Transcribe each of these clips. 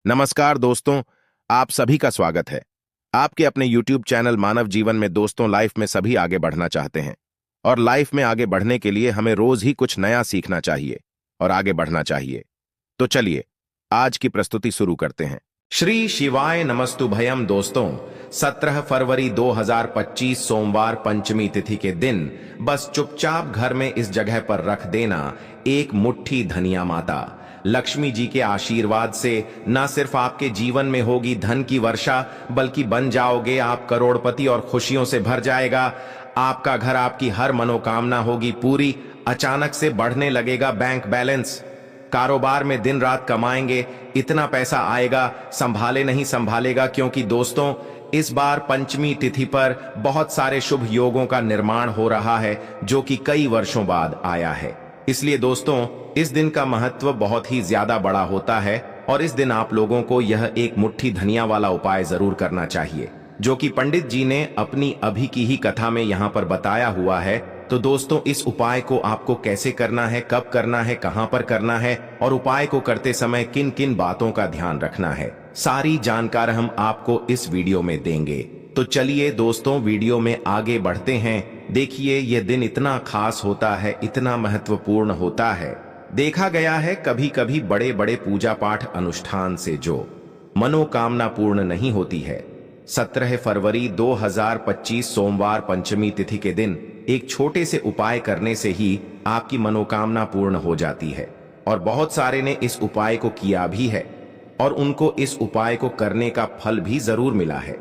नमस्कार दोस्तों, आप सभी का स्वागत है। आपके अपने YouTube चैनल मानव जीवन में दोस्तों लाइफ में सभी आगे बढ़ना चाहते हैं और लाइफ में आगे बढ़ने के लिए हमें रोज ही कुछ नया सीखना चाहिए और आगे बढ़ना चाहिए। तो चलिए आज की प्रस्तुति शुरू करते हैं। श्री शिवाय नमस्तुभयम दोस्तों, 17 फरवरी 2025 सोमवार पंचमी तिथि के दिन बस चुपचाप घर में इस जगह पर रख देना एक मुट्ठी धनिया माता लक्ष्मी जी के आशीर्वाद से न सिर्फ आपके जीवन में होगी धन की वर्षा, बल्कि बन जाओगे आप करोड़पति और खुशियों से भर जाएगा आपका घर। आपकी हर मनोकामना होगी पूरी। अचानक से बढ़ने लगेगा बैंक बैलेंस। कारोबार में दिन रात कमाएंगे, इतना पैसा आएगा संभाले नहीं संभालेगा। क्योंकि दोस्तों इस बार पंचमी तिथि पर बहुत सारे शुभ योगों का निर्माण हो रहा है जो कि कई वर्षों बाद आया है। इसलिए दोस्तों इस दिन का महत्व बहुत ही ज्यादा बड़ा होता है और इस दिन आप लोगों को यह एक मुट्ठी धनिया वाला उपाय जरूर करना चाहिए जो कि पंडित जी ने अपनी अभी की ही कथा में यहाँ पर बताया हुआ है। तो दोस्तों इस उपाय को आपको कैसे करना है, कब करना है, कहां पर करना है और उपाय को करते समय किन किन बातों का ध्यान रखना है, सारी जानकारी हम आपको इस वीडियो में देंगे। तो चलिए दोस्तों वीडियो में आगे बढ़ते हैं। देखिए यह दिन इतना खास होता है, इतना महत्वपूर्ण होता है। देखा गया है कभी कभी बड़े बड़े पूजा पाठ अनुष्ठान से जो मनोकामना पूर्ण नहीं होती है, 17 फरवरी 2025 सोमवार पंचमी तिथि के दिन एक छोटे से उपाय करने से ही आपकी मनोकामना पूर्ण हो जाती है। और बहुत सारे ने इस उपाय को किया भी है और उनको इस उपाय को करने का फल भी जरूर मिला है।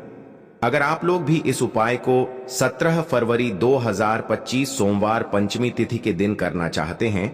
अगर आप लोग भी इस उपाय को 17 फरवरी 2025 सोमवार पंचमी तिथि के दिन करना चाहते हैं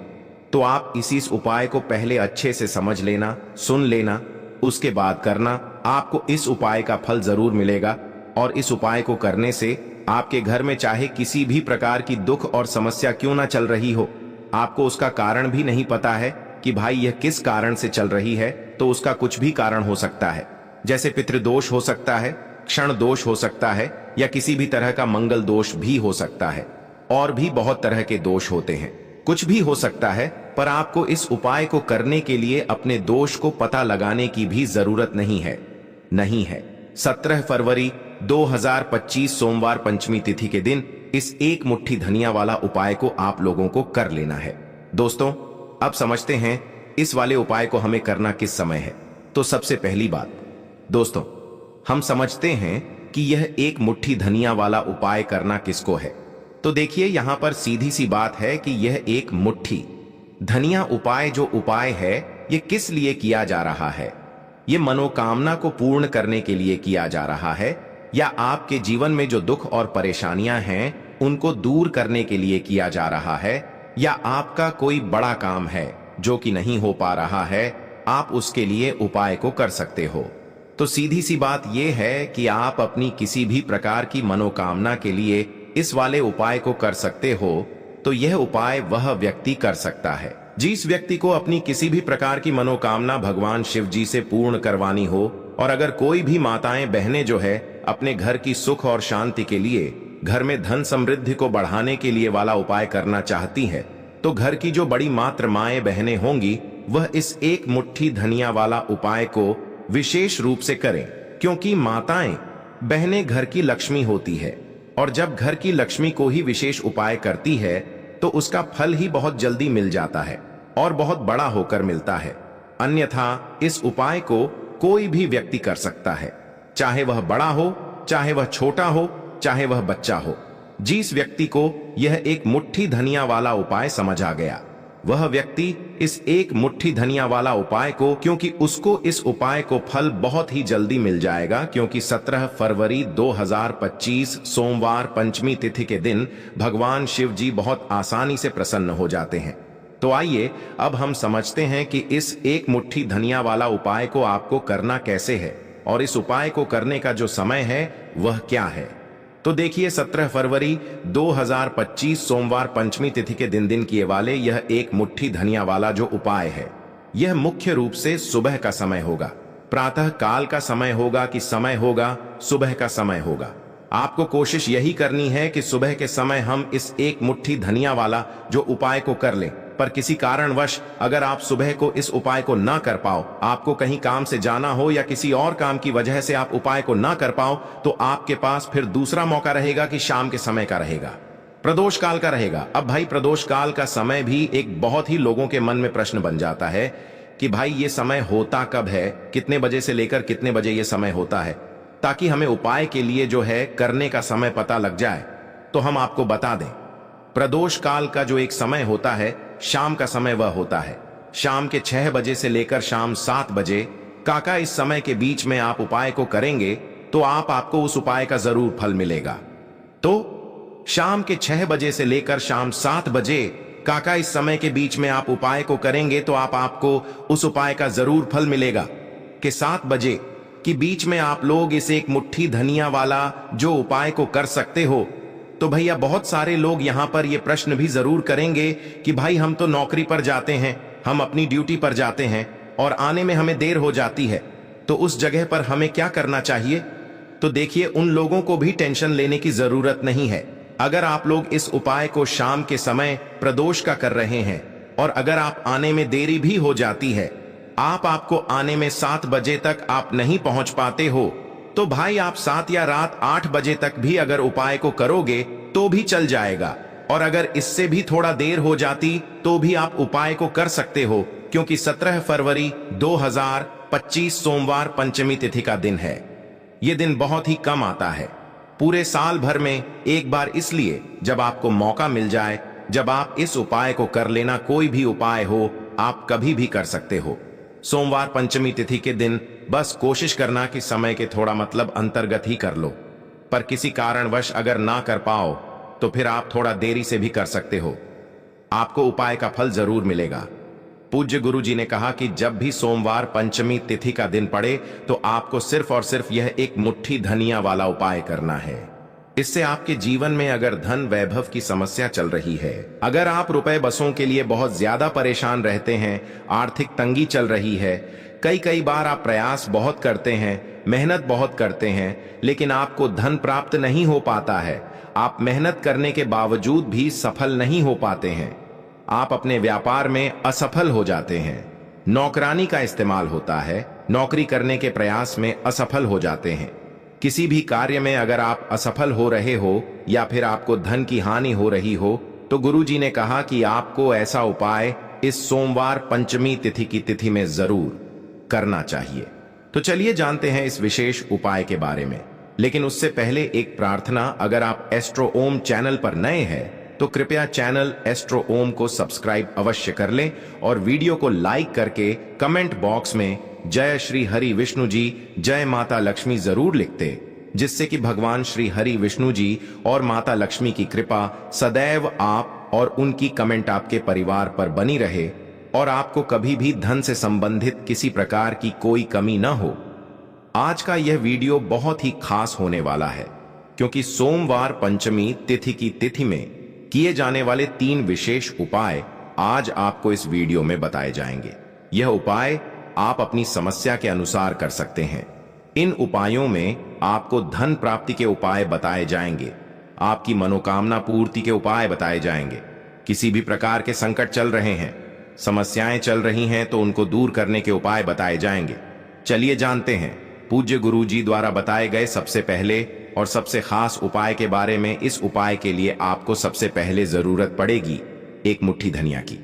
तो आप इसी उपाय को पहले अच्छे से समझ लेना, सुन लेना, उसके बाद करना। आपको इस उपाय का फल जरूर मिलेगा और इस उपाय को करने से आपके घर में चाहे किसी भी प्रकार की दुख और समस्या क्यों ना चल रही हो, आपको उसका कारण भी नहीं पता है कि भाई यह किस कारण से चल रही है, तो उसका कुछ भी कारण हो सकता है। जैसे पितृदोष हो सकता है, क्षण दोष हो सकता है या किसी भी तरह का मंगल दोष भी हो सकता है और भी बहुत तरह के दोष होते हैं। कुछ भी हो सकता है, पर आपको इस उपाय को करने के लिए अपने दोष को पता लगाने की भी जरूरत नहीं है। 17 फरवरी 2025 सोमवार पंचमी तिथि के दिन इस एक मुट्ठी धनिया वाला उपाय को आप लोगों को कर लेना है। दोस्तों अब समझते हैं इस वाले उपाय को हमें करना किस समय है। तो सबसे पहली बात दोस्तों, हम समझते हैं कि यह एक मुट्ठी धनिया वाला उपाय करना किसको है। तो देखिए यहां पर सीधी सी बात है कि यह एक मुट्ठी धनिया उपाय जो उपाय है यह किस लिए किया जा रहा है। यह मनोकामना को पूर्ण करने के लिए किया जा रहा है या आपके जीवन में जो दुख और परेशानियां हैं उनको दूर करने के लिए किया जा रहा है, या आपका कोई बड़ा काम है जो कि नहीं हो पा रहा है, आप उसके लिए उपाय को कर सकते हो। तो सीधी सी बात यह है कि आप अपनी किसी भी प्रकार की मनोकामना के लिए इस वाले उपाय को कर सकते हो। तो यह उपाय वह व्यक्ति कर सकता है जिस व्यक्ति को अपनी किसी भी प्रकार की मनोकामना भगवान शिव जी से पूर्ण करवानी हो। और अगर कोई भी माताएं बहनें जो है अपने घर की सुख और शांति के लिए, घर में धन समृद्धि को बढ़ाने के लिए वाला उपाय करना चाहती है, तो घर की जो बड़ी मात्र माएं बहनें होंगी वह इस एक मुट्ठी धनिया वाला उपाय को विशेष रूप से करें। क्योंकि माताएं बहनें घर की लक्ष्मी होती है और जब घर की लक्ष्मी को ही विशेष उपाय करती है तो उसका फल ही बहुत जल्दी मिल जाता है और बहुत बड़ा होकर मिलता है। अन्यथा इस उपाय को कोई भी व्यक्ति कर सकता है, चाहे वह बड़ा हो, चाहे वह छोटा हो, चाहे वह बच्चा हो। जिस व्यक्ति को यह एक मुट्ठी धनिया वाला उपाय समझ आ गया वह व्यक्ति इस एक मुट्ठी धनिया वाला उपाय को, क्योंकि उसको इस उपाय को फल बहुत ही जल्दी मिल जाएगा। क्योंकि 17 फरवरी 2025 सोमवार पंचमी तिथि के दिन भगवान शिव जी बहुत आसानी से प्रसन्न हो जाते हैं। तो आइए अब हम समझते हैं कि इस एक मुट्ठी धनिया वाला उपाय को आपको करना कैसे है और इस उपाय को करने का जो समय है वह क्या है। तो देखिए 17 फरवरी 2025 सोमवार पंचमी तिथि के दिन किए वाले यह एक मुट्ठी धनिया वाला जो उपाय है यह मुख्य रूप से सुबह का समय होगा, प्रातः काल का समय होगा कि समय होगा, सुबह का समय होगा। आपको कोशिश यही करनी है कि सुबह के समय हम इस एक मुट्ठी धनिया वाला जो उपाय को कर लें। पर किसी कारणवश अगर आप सुबह को इस उपाय को ना कर पाओ, आपको कहीं काम से जाना हो या किसी और काम की वजह से आप उपाय को ना कर पाओ, तो आपके पास फिर दूसरा मौका रहेगा कि शाम के समय का रहेगा, प्रदोष काल का रहेगा। अब भाई प्रदोष काल का समय भी एक बहुत ही लोगों के मन में प्रश्न बन जाता है कि भाई ये समय होता कब है, कितने बजे से लेकर कितने बजे ये समय होता है, ताकि हमें उपाय के लिए जो है करने का समय पता लग जाए। तो हम आपको बता दें, प्रदोष काल का जो एक समय होता है, शाम का समय वह होता है शाम के 6 बजे से लेकर शाम 7 बजे। काका इस समय के बीच में आप उपाय को करेंगे तो आपको उस उपाय का जरूर फल मिलेगा। तो शाम के 6 बजे से लेकर शाम 7 बजे काका इस समय के बीच में आप उपाय को करेंगे तो आपको उस उपाय का जरूर फल मिलेगा। कि 7 बजे के बीच में आप लोग इस एक मुट्ठी धनिया वाला जो उपाय को कर सकते हो। तो भैया बहुत सारे लोग यहां पर ये प्रश्न भी जरूर करेंगे कि भाई हम तो नौकरी पर जाते हैं, हम अपनी ड्यूटी पर जाते हैं और आने में हमें देर हो जाती है, तो उस जगह पर हमें क्या करना चाहिए? तो देखिए, उन लोगों को भी टेंशन लेने की जरूरत नहीं है। अगर आप लोग इस उपाय को शाम के समय प्रदोष का कर रहे हैं और अगर आप आने में देरी भी हो जाती है, आपको आने में 7 बजे तक आप नहीं पहुंच पाते हो, तो भाई आप 7 या रात 8 बजे तक भी अगर उपाय को करोगे तो भी चल जाएगा। और अगर इससे भी थोड़ा देर हो जाती तो भी आप उपाय को कर सकते हो, क्योंकि 17 फरवरी 2025 सोमवार पंचमी तिथि का दिन है। यह दिन बहुत ही कम आता है पूरे साल भर में एक बार, इसलिए जब आपको मौका मिल जाए, जब आप इस उपाय को कर लेना। कोई भी उपाय हो आप कभी भी कर सकते हो। सोमवार पंचमी तिथि के दिन बस कोशिश करना कि समय के थोड़ा अंतर्गत ही कर लो, पर किसी कारणवश अगर ना कर पाओ तो फिर आप थोड़ा देरी से भी कर सकते हो, आपको उपाय का फल जरूर मिलेगा। पूज्य गुरु जी ने कहा कि जब भी सोमवार पंचमी तिथि का दिन पड़े तो आपको सिर्फ और सिर्फ यह एक मुट्ठी धनिया वाला उपाय करना है। इससे आपके जीवन में अगर धन वैभव की समस्या चल रही है, अगर आप रुपए बसों के लिए बहुत ज्यादा परेशान रहते हैं, आर्थिक तंगी चल रही है, कई बार आप प्रयास बहुत करते हैं, मेहनत बहुत करते हैं, लेकिन आपको धन प्राप्त नहीं हो पाता है, आप मेहनत करने के बावजूद भी सफल नहीं हो पाते हैं, आप अपने व्यापार में असफल हो जाते हैं, नौकरानी का इस्तेमाल होता है, नौकरी करने के प्रयास में असफल हो जाते हैं, किसी भी कार्य में अगर आप असफल हो रहे हो या फिर आपको धन की हानि हो रही हो, तो गुरुजी ने कहा कि आपको ऐसा उपाय इस सोमवार पंचमी तिथि की तिथि में जरूर करना चाहिए। तो चलिए जानते हैं इस विशेष उपाय के बारे में, लेकिन उससे पहले एक प्रार्थना। अगर आप एस्ट्रो ओम चैनल पर नए हैं तो कृपया चैनल एस्ट्रो ओम को सब्सक्राइब अवश्य कर लें और वीडियो को लाइक करके कमेंट बॉक्स में जय श्री हरि विष्णु जी, जय माता लक्ष्मी जरूर लिखते, जिससे कि भगवान श्री हरि विष्णु जी और माता लक्ष्मी की कृपा सदैव आप और उनकी कमेंट आपके परिवार पर बनी रहे और आपको कभी भी धन से संबंधित किसी प्रकार की कोई कमी ना हो। आज का यह वीडियो बहुत ही खास होने वाला है, क्योंकि सोमवार पंचमी तिथि की तिथि में किए जाने वाले 3 विशेष उपाय आज आपको इस वीडियो में बताए जाएंगे। यह उपाय आप अपनी समस्या के अनुसार कर सकते हैं। इन उपायों में आपको धन प्राप्ति के उपाय बताए जाएंगे, आपकी मनोकामना पूर्ति के उपाय बताए जाएंगे। किसी भी प्रकार के संकट चल रहे हैं, समस्याएं चल रही हैं, तो उनको दूर करने के उपाय बताए जाएंगे। चलिए जानते हैं पूज्य गुरु जी द्वारा बताए गए सबसे पहले और सबसे खास उपाय के बारे में। इस उपाय के लिए आपको सबसे पहले जरूरत पड़ेगी एक मुट्ठी धनिया की।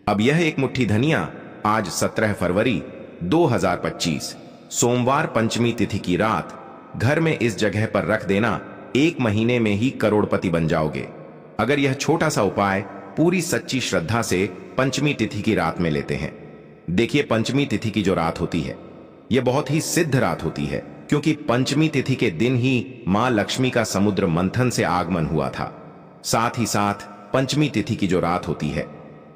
अब यह एक मुट्ठी धनिया आज 17 फरवरी 2025 सोमवार पंचमी तिथि की रात घर में इस जगह पर रख देना, 1 महीने में ही करोड़पति बन जाओगे। अगर यह छोटा सा उपाय पूरी सच्ची श्रद्धा से पंचमी तिथि की रात में लेते हैं। देखिए, पंचमी तिथि की जो रात होती है यह बहुत ही सिद्ध रात होती है, क्योंकि पंचमी तिथि के दिन ही मां लक्ष्मी का समुद्र मंथन से आगमन हुआ था। साथ ही साथ पंचमी तिथि की जो रात होती है,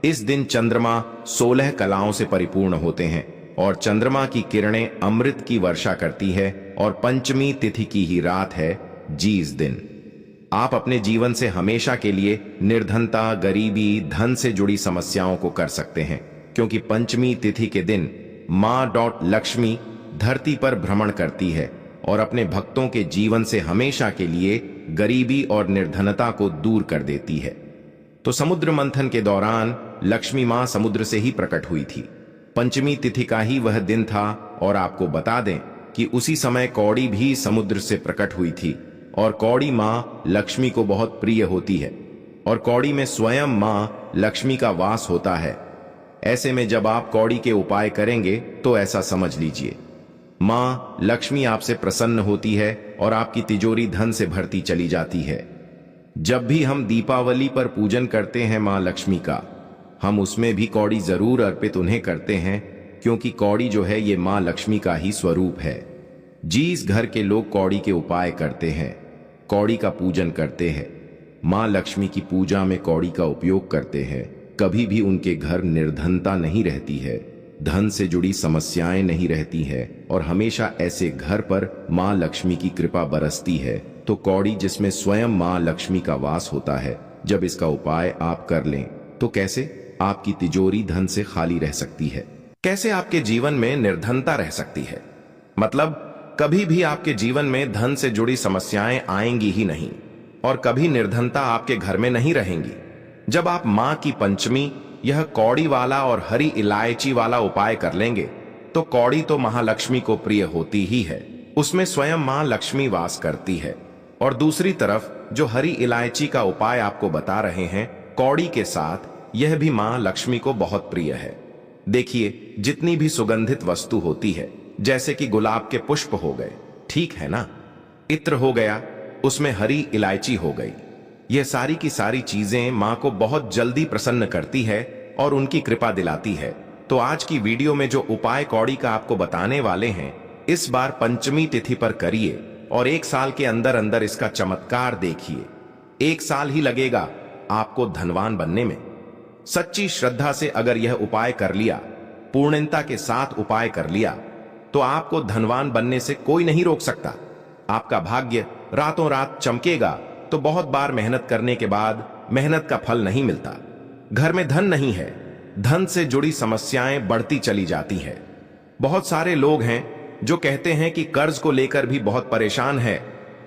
इस दिन चंद्रमा 16 कलाओं से परिपूर्ण होते हैं और चंद्रमा की किरणें अमृत की वर्षा करती है और पंचमी तिथि की ही रात है जीस दिन। आप अपने जीवन से हमेशा के लिए निर्धनता, गरीबी, धन से जुड़ी समस्याओं को कर सकते हैं, क्योंकि पंचमी तिथि के दिन मां लक्ष्मी धरती पर भ्रमण करती है और अपने भक्तों के जीवन से हमेशा के लिए गरीबी और निर्धनता को दूर कर देती है। तो समुद्र मंथन के दौरान लक्ष्मी मां समुद्र से ही प्रकट हुई थी। पंचमी तिथि का ही वह दिन था और आपको बता दें कि उसी समय कौड़ी भी समुद्र से प्रकट हुई थी और कौड़ी मां लक्ष्मी को बहुत प्रिय होती है और कौड़ी में स्वयं मां लक्ष्मी का वास होता है। ऐसे में जब आप कौड़ी के उपाय करेंगे तो ऐसा समझ लीजिए, मां लक्ष्मी आपसे प्रसन्न होती है और आपकी तिजोरी धन से भरती चली जाती है। जब भी हम दीपावली पर पूजन करते हैं मां लक्ष्मी का, हम उसमें भी कौड़ी जरूर अर्पित उन्हें करते हैं, क्योंकि कौड़ी जो है ये मां लक्ष्मी का ही स्वरूप है। जिस घर के लोग कौड़ी के उपाय करते हैं, कौड़ी का पूजन करते हैं, मां लक्ष्मी की पूजा में कौड़ी का उपयोग करते हैं, कभी भी उनके घर निर्धनता नहीं रहती है, धन से जुड़ी समस्याएं नहीं रहती है और हमेशा ऐसे घर पर मां लक्ष्मी की कृपा बरसती है। तो कौड़ी जिसमें स्वयं मां लक्ष्मी का वास होता है, जब इसका उपाय आप कर लें तो कैसे आपकी तिजोरी धन से खाली रह सकती है, कैसे आपके जीवन में निर्धनता रह सकती है। मतलब कभी भी आपके जीवन में धन से जुड़ी समस्याएं आएंगी ही नहीं और कभी निर्धनता आपके घर में नहीं रहेंगी। जब आप मां की पंचमी यह कौड़ी वाला और हरी इलायची वाला उपाय कर लेंगे तो कौड़ी तो महालक्ष्मी को प्रिय होती ही है, उसमें स्वयं मां लक्ष्मी वास करती है। और दूसरी तरफ जो हरी इलायची का उपाय आपको बता रहे हैं कौड़ी के साथ, यह भी मां लक्ष्मी को बहुत प्रिय है। देखिए, जितनी भी सुगंधित वस्तु होती है, जैसे कि गुलाब के पुष्प हो गए, ठीक है ना, इत्र हो गया, उसमें हरी इलायची हो गई, यह सारी की सारी चीजें मां को बहुत जल्दी प्रसन्न करती है और उनकी कृपा दिलाती है। तो आज की वीडियो में जो उपाय कौड़ी का आपको बताने वाले हैं, इस बार पंचमी तिथि पर करिए और 1 साल के अंदर अंदर इसका चमत्कार देखिए। 1 साल ही लगेगा आपको धनवान बनने में। सच्ची श्रद्धा से अगर यह उपाय कर लिया, पूर्णता के साथ उपाय कर लिया, तो आपको धनवान बनने से कोई नहीं रोक सकता। आपका भाग्य रातों रात चमकेगा। तो बहुत बार मेहनत करने के बाद मेहनत का फल नहीं मिलता, घर में धन नहीं है, धन से जुड़ी समस्याएं बढ़ती चली जाती है। बहुत सारे लोग हैं जो कहते हैं कि कर्ज को लेकर भी बहुत परेशान है,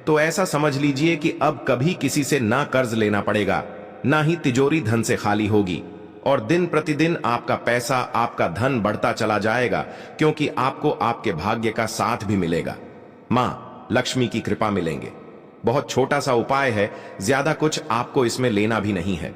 तो ऐसा समझ लीजिए कि अब कभी किसी से ना कर्ज लेना पड़ेगा, ना ही तिजोरी धन से खाली होगी और दिन प्रतिदिन आपका पैसा, आपका धन बढ़ता चला जाएगा, क्योंकि आपको आपके भाग्य का साथ भी मिलेगा, मां लक्ष्मी की कृपा मिलेंगे। बहुत छोटा सा उपाय है, ज्यादा कुछ आपको इसमें लेना भी नहीं है,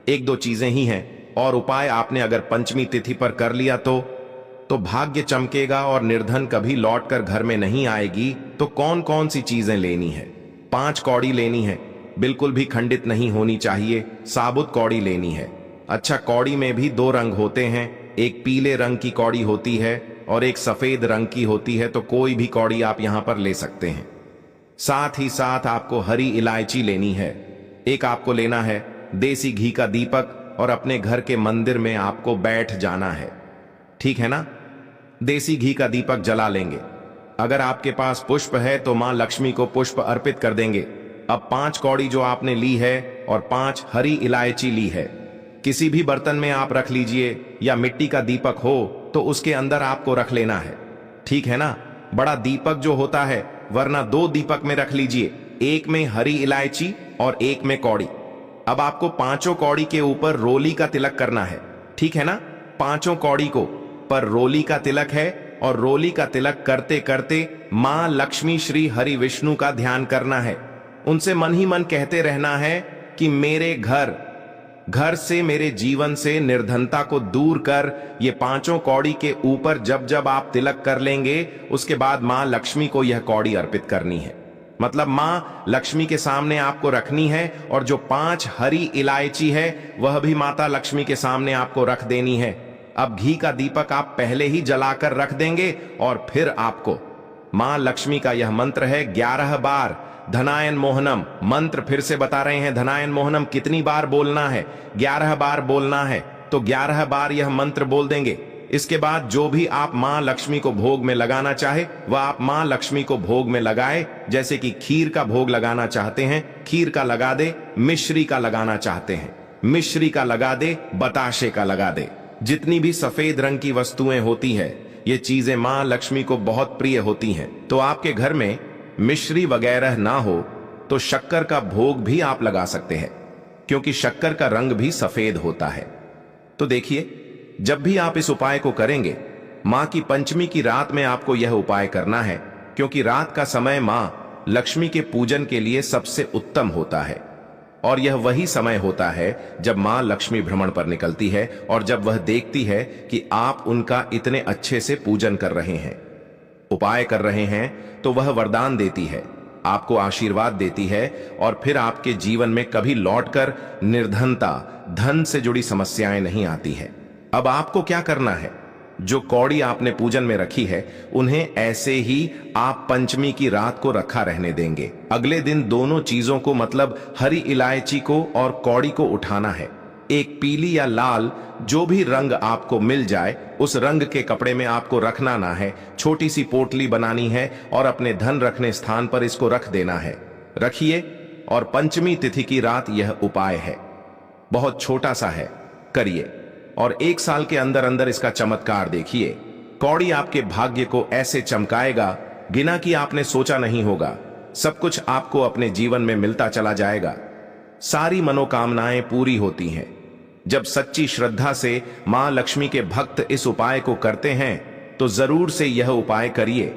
1-2 चीजें ही हैं और उपाय आपने अगर पंचमी तिथि पर कर लिया तो भाग्य चमकेगा और निर्धन कभी लौटकर घर में नहीं आएगी। तो कौन कौन सी चीजें लेनी है? 5 कौड़ी लेनी है, बिल्कुल भी खंडित नहीं होनी चाहिए, साबुत कौड़ी लेनी है। अच्छा, कौड़ी में भी 2 रंग होते हैं, एक पीले रंग की कौड़ी होती है और एक सफेद रंग की होती है, तो कोई भी कौड़ी आप यहां पर ले सकते हैं। साथ ही साथ आपको हरी इलायची लेनी है। एक आपको लेना है देसी घी का दीपक और अपने घर के मंदिर में आपको बैठ जाना है, ठीक है ना। देसी घी का दीपक जला लेंगे। अगर आपके पास पुष्प है तो मां लक्ष्मी को पुष्प अर्पित कर देंगे। अब 5 कौड़ी जो आपने ली है और 5 हरी इलायची ली है, किसी भी बर्तन में आप रख लीजिए या मिट्टी का दीपक हो तो उसके अंदर आपको रख लेना है, ठीक है ना। बड़ा दीपक जो होता है, वरना 2 दीपक में रख लीजिए, एक में हरी इलायची और एक में कौड़ी। अब आपको 5 कौड़ी के ऊपर रोली का तिलक करना है, ठीक है ना। 5 कौड़ी को पर रोली का तिलक है और रोली का तिलक करते करते मां लक्ष्मी श्री हरि विष्णु का ध्यान करना है। उनसे मन ही मन कहते रहना है कि मेरे घर से, मेरे जीवन से निर्धनता को दूर कर। ये 5 कौड़ी के ऊपर जब जब आप तिलक कर लेंगे, उसके बाद मां लक्ष्मी को यह कौड़ी अर्पित करनी है। मतलब मां लक्ष्मी के सामने आपको रखनी है और जो 5 हरी इलायची है वह भी माता लक्ष्मी के सामने आपको रख देनी है। अब घी का दीपक आप पहले ही जलाकर रख देंगे और फिर आपको मां लक्ष्मी का यह मंत्र है 11 बार, धनायन मोहनम। मंत्र फिर से बता रहे हैं, धनायन मोहनम कितनी बार बोलना है? 11 बार बोलना है। तो 11 बार यह मंत्र बोल देंगे। इसके बाद जो भी आप मां लक्ष्मी को भोग में लगाना चाहे वह आप मां लक्ष्मी को भोग में लगाए। जैसे कि खीर का भोग लगाना चाहते हैं, खीर का लगा दे। मिश्री का लगाना चाहते हैं, मिश्री का लगा दे। बताशे का लगा दे। जितनी भी सफेद रंग की वस्तुएं होती है, ये चीजें मां लक्ष्मी को बहुत प्रिय होती हैं। तो आपके घर में मिश्री वगैरह ना हो तो शक्कर का भोग भी आप लगा सकते हैं, क्योंकि शक्कर का रंग भी सफेद होता है। तो देखिए, जब भी आप इस उपाय को करेंगे, मां की पंचमी की रात में आपको यह उपाय करना है, क्योंकि रात का समय मां लक्ष्मी के पूजन के लिए सबसे उत्तम होता है और यह वही समय होता है जब मां लक्ष्मी भ्रमण पर निकलती है और जब वह देखती है कि आप उनका इतने अच्छे से पूजन कर रहे हैं, उपाय कर रहे हैं, तो वह वरदान देती है, आपको आशीर्वाद देती है और फिर आपके जीवन में कभी लौटकर निर्धनता, धन से जुड़ी समस्याएं नहीं आती है। अब आपको क्या करना है? जो कौड़ी आपने पूजन में रखी है, उन्हें ऐसे ही आप पंचमी की रात को रखा रहने देंगे। अगले दिन दोनों चीजों को, मतलब हरी इलायची को और कौड़ी को उठाना है। एक पीली या लाल, जो भी रंग आपको मिल जाए, उस रंग के कपड़े में आपको रखना ना है। छोटी सी पोटली बनानी है और अपने धन रखने स्थान पर इसको रख देना है। रखिए, और पंचमी तिथि की रात यह उपाय है। बहुत छोटा सा है, करिए और 1 साल के अंदर अंदर इसका चमत्कार देखिए। कौड़ी आपके भाग्य को ऐसे चमकाएगा, गिना कि आपने सोचा नहीं होगा। सब कुछ आपको अपने जीवन में मिलता चला जाएगा। सारी मनोकामनाएं पूरी होती हैं। जब सच्ची श्रद्धा से मां लक्ष्मी के भक्त इस उपाय को करते हैं, तो जरूर से यह उपाय करिए।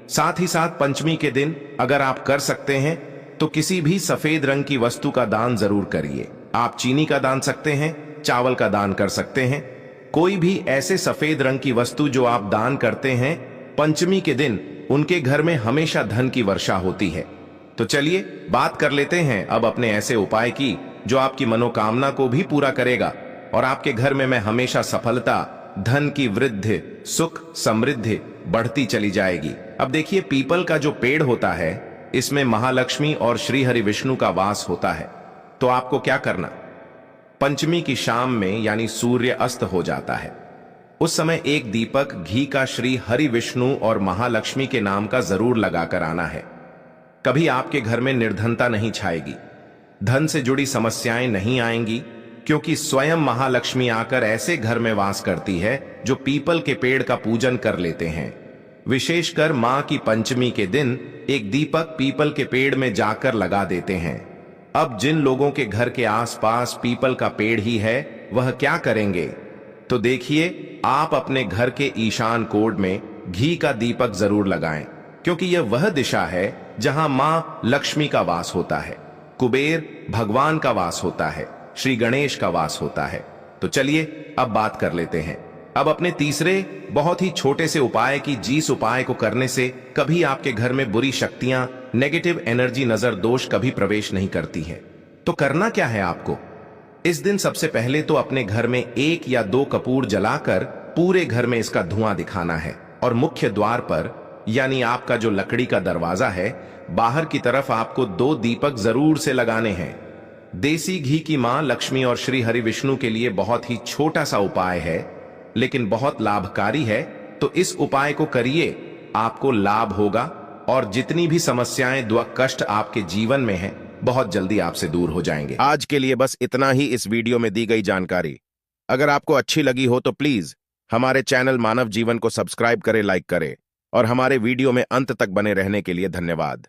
साथ ही साथ पंचमी के दिन अगर आप कर सकते हैं, तो किसी भी सफेद रंग की वस्तु का दान जरूर करिए। आप चीनी का दान सकते हैं, चावल का दान कर सकते हैं। कोई भी ऐसे सफेद रंग की वस्तु जो आप दान करते हैं, पंचमी के दिन उनके घर में हमेशा धन की वर्षा होती है। तो चलिए बात कर लेते हैं अब अपने ऐसे उपाय की जो आपकी मनोकामना को भी पूरा करेगा और आपके घर में हमेशा सफलता, धन की वृद्धि, सुख, समृद्धि बढ़ती चली जाएगी। अब देखिए, पीपल का जो पेड़ होता है, इसमें महालक्ष्मी और श्री हरि विष्णु का वास होता है। तो आपको क्या करना? पंचमी की शाम में, यानी सूर्य अस्त हो जाता है, उस समय एक दीपक घी का श्री हरि विष्णु और महालक्ष्मी के नाम का जरूर लगाकर आना है। कभी आपके घर में निर्धनता नहीं छाएगी, धन से जुड़ी समस्याएं नहीं आएंगी, क्योंकि स्वयं महालक्ष्मी आकर ऐसे घर में वास करती है जो पीपल के पेड़ का पूजन कर लेते हैं। विशेषकर मां की पंचमी के दिन एक दीपक पीपल के पेड़ में जाकर लगा देते हैं। अब जिन लोगों के घर के आसपास पीपल का पेड़ ही है, वह क्या करेंगे? तो देखिए, आप अपने घर के ईशान कोण में घी का दीपक जरूर लगाएं, क्योंकि यह वह दिशा है जहां मां लक्ष्मी का वास होता है, कुबेर भगवान का वास होता है, श्री गणेश का वास होता है। तो चलिए अब बात कर लेते हैं अब अपने तीसरे बहुत ही छोटे से उपाय की। जिस उपाय को करने से कभी आपके घर में बुरी शक्तियां, नेगेटिव एनर्जी, नजर दोष कभी प्रवेश नहीं करती है। तो करना क्या है आपको? इस दिन सबसे पहले तो अपने घर में 1 या 2 कपूर जलाकर पूरे घर में इसका धुआं दिखाना है और मुख्य द्वार पर, यानी आपका जो लकड़ी का दरवाजा है, बाहर की तरफ आपको 2 दीपक जरूर से लगाने हैं। देसी घी की मां लक्ष्मी और श्री हरि विष्णु के लिए बहुत ही छोटा सा उपाय है, लेकिन बहुत लाभकारी है। तो इस उपाय को करिए, आपको लाभ होगा और जितनी भी समस्याएं, दुख, कष्ट आपके जीवन में हैं, बहुत जल्दी आपसे दूर हो जाएंगे। आज के लिए बस इतना ही इस वीडियो में दी गई जानकारी। अगर आपको अच्छी लगी हो तो प्लीज हमारे चैनल मानव जीवन को सब्सक्राइब करें, लाइक करें और हमारे वीडियो में अंत तक बने रहने के लिए धन्यवाद।